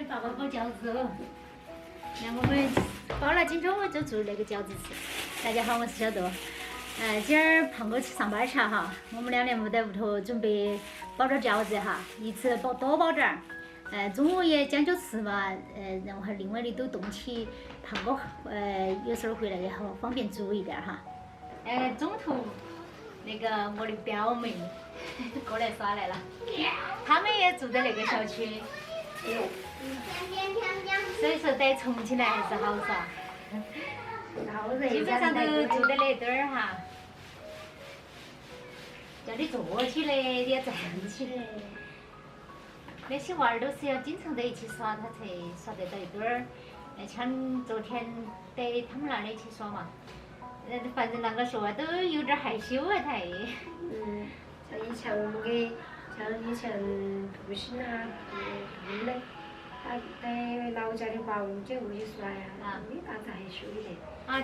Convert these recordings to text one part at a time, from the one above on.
爸爸包饺子哦。那我们包了，今中午就做那个饺子吃。大家好，我是小豆。今儿胖哥去上班去了哈，我们两连屋在屋头准备包点饺子哈，一次多包点儿。中午也讲究吃嘛，然后还另外的都冻起，胖哥有时候回来以后方便煮一点哈。中途那个我的表妹过来耍来了，他们也住在那个小区，所以说在重庆来还是好耍。基本上都住在那堆儿哈，叫你坐起来，你要站起来。那些娃儿都是要经常在一起耍，他才耍得到一堆儿。像昨天在他们那里去耍嘛，反正啷个说都有点害羞啊，他。像以前我们给，像以前杜鑫啊，他们的，他在老家的话，我们就过去耍呀，没啥子害羞的。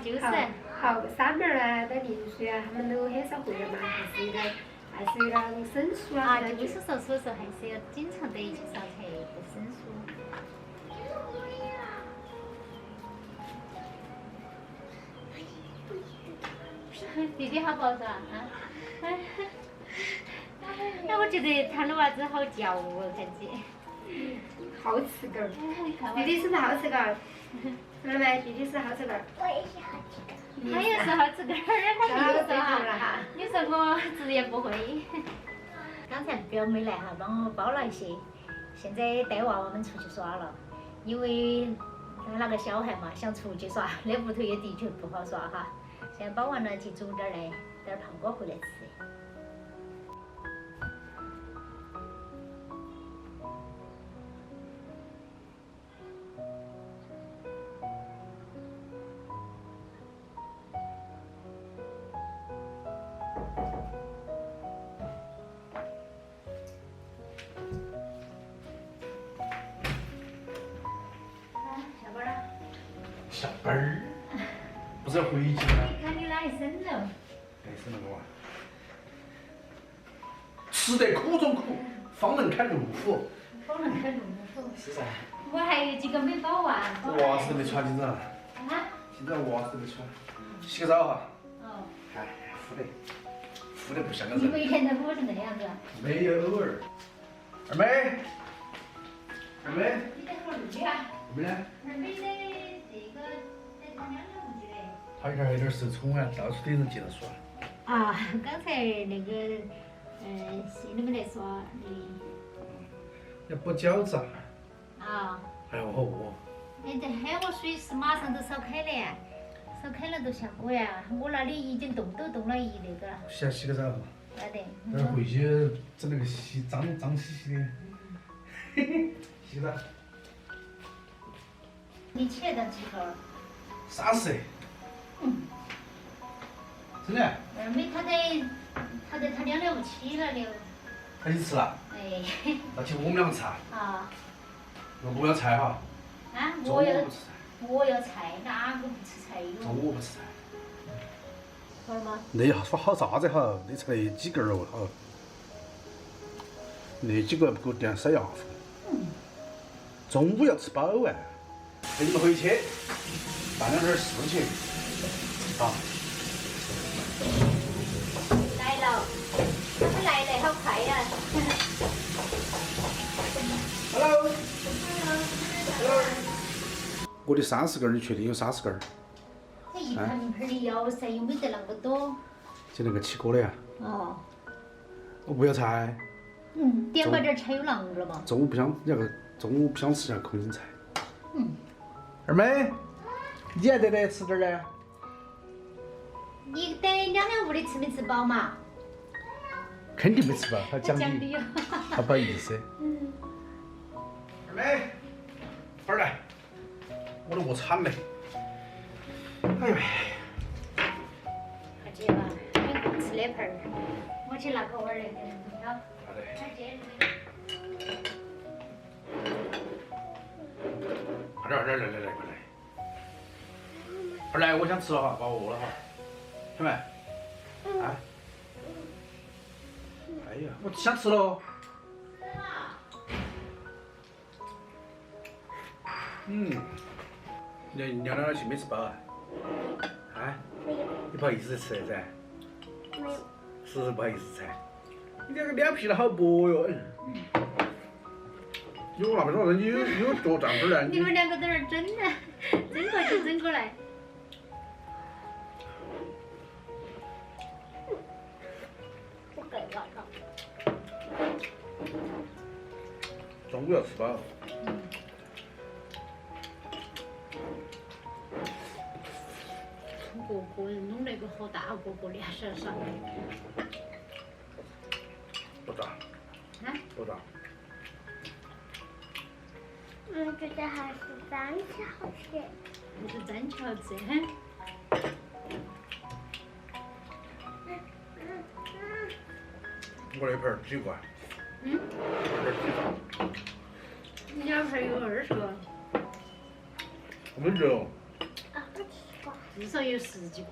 就是。好，三妹儿啊，在丽水啊，他们都很少回来嘛，还是有点生疏啊。就是说，所以说还是要经常在一起耍才不生疏。弟弟好不好耍啊？那我觉得他的娃子好叫哦，感觉。好吃狗儿，弟弟是不是好吃狗儿？看到没？弟弟是好吃狗儿。我也是好吃狗。他也是好吃狗儿，他又说哈，你说我直言不讳。刚才表妹来哈，帮我包了一些，现在带娃娃们出去耍了，因为那个小孩嘛想出去耍，那屋头也的确不好耍哈。现在包完了去煮点来，等胖哥回来吃。下班儿，不是要回去吗？看你哪一身了？哎，是那个哇。吃得苦中苦，方能开路虎。方能开路虎。是噻。我还有几个没包完。袜子都没穿，今早。今早袜子都没穿。洗个澡哈。哦。哎，敷得不像个你人。每天都敷成那样子？没有，偶尔。二妹。二妹。你在考虑啊？二妹呢？二妹的这个在他娘家屋子嘞。他这儿有点受宠啊，到处都有人接他耍。刚才那个是你们在耍的。要包饺子啊。哎呀，我好饿。这喊我水是马上都烧开了呀，烧开了都下锅呀。我那里已经冻了一那个了。先洗个澡哈。要得。等会回去整那个脏兮兮的。嘿嘿，洗个澡。你起来当几个？30岁。真的？二妹她在她娘家屋起了的。他去吃了？哎。那请我们两个吃啊？我要菜哈。中午不吃菜。我要菜，哪个不吃菜哟？中午不吃菜。好了吗？那说好啥子好？那才几根肉好。那几个不够点塞牙缝。中午要吃饱啊。陪你们回去办了点事情啊。来了，他们来得好快呀。Hello。我的30根儿，你确定有30根儿？这一盆盆的要噻，又没得那么多。就那个起锅的呀。我不要菜。点把点菜有啷个了嘛？中午不想吃下空心菜。二妹，你还得吃点儿呢。你在娘娘屋里吃没吃饱嘛？肯定没吃饱，他奖励，奖励。他不好意思。二妹，快来，我都饿惨了。哎呀！快接吧，你不吃那盆儿，我去拿个碗来给你啊。好的。快接。快点，快来，快来！快来，我想吃了哈，把我饿了哈，听没？啊？哎呀，我想吃了。你娘俩去没吃饱啊？啊？没有，你不好意思吃噻？没有。是不是不好意思噻？你这个脸皮的好薄哟！有那么多人，你有多胀本呢？你们两个在那儿整呢，整过去整过来。我给了。中午要吃饱。个个弄那个好大个个的，还是啥？不大。啊？不大。觉得还是三吃好吃。还是粘起好吃。我那盆儿几个？嗯？那盆儿几个？你那盆有20个，我们就20个。至少有10几个。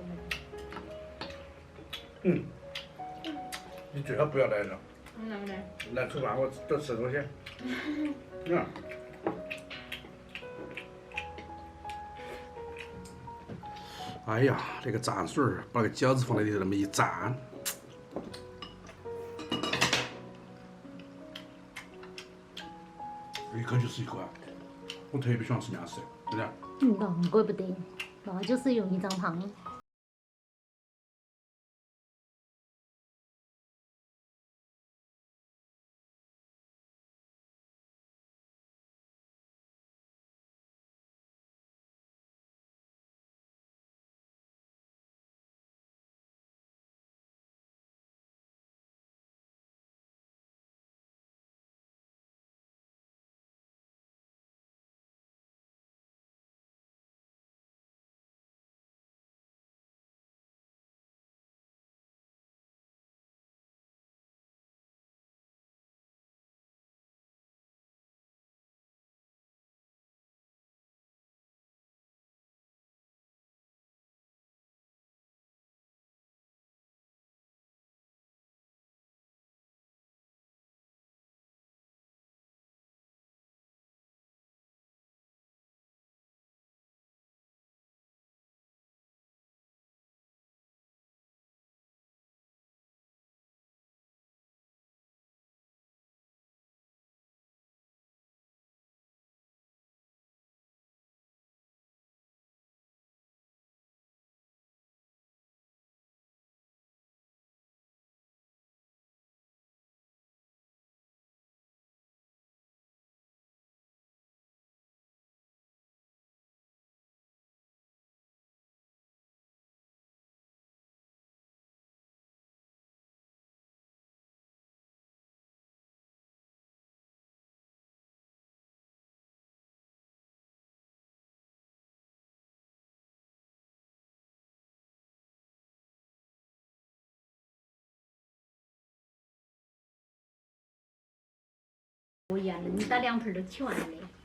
你最好不要来了。啷个呢？来吃饭，我都吃东西。嗯。哎呀，那个蘸水儿，把那个饺子放在里头那么一蘸，一口就是一口啊！我特别喜欢吃面食，真的。那怪不得，那就是用1张汤。不一样的，你打2盆都起完了的。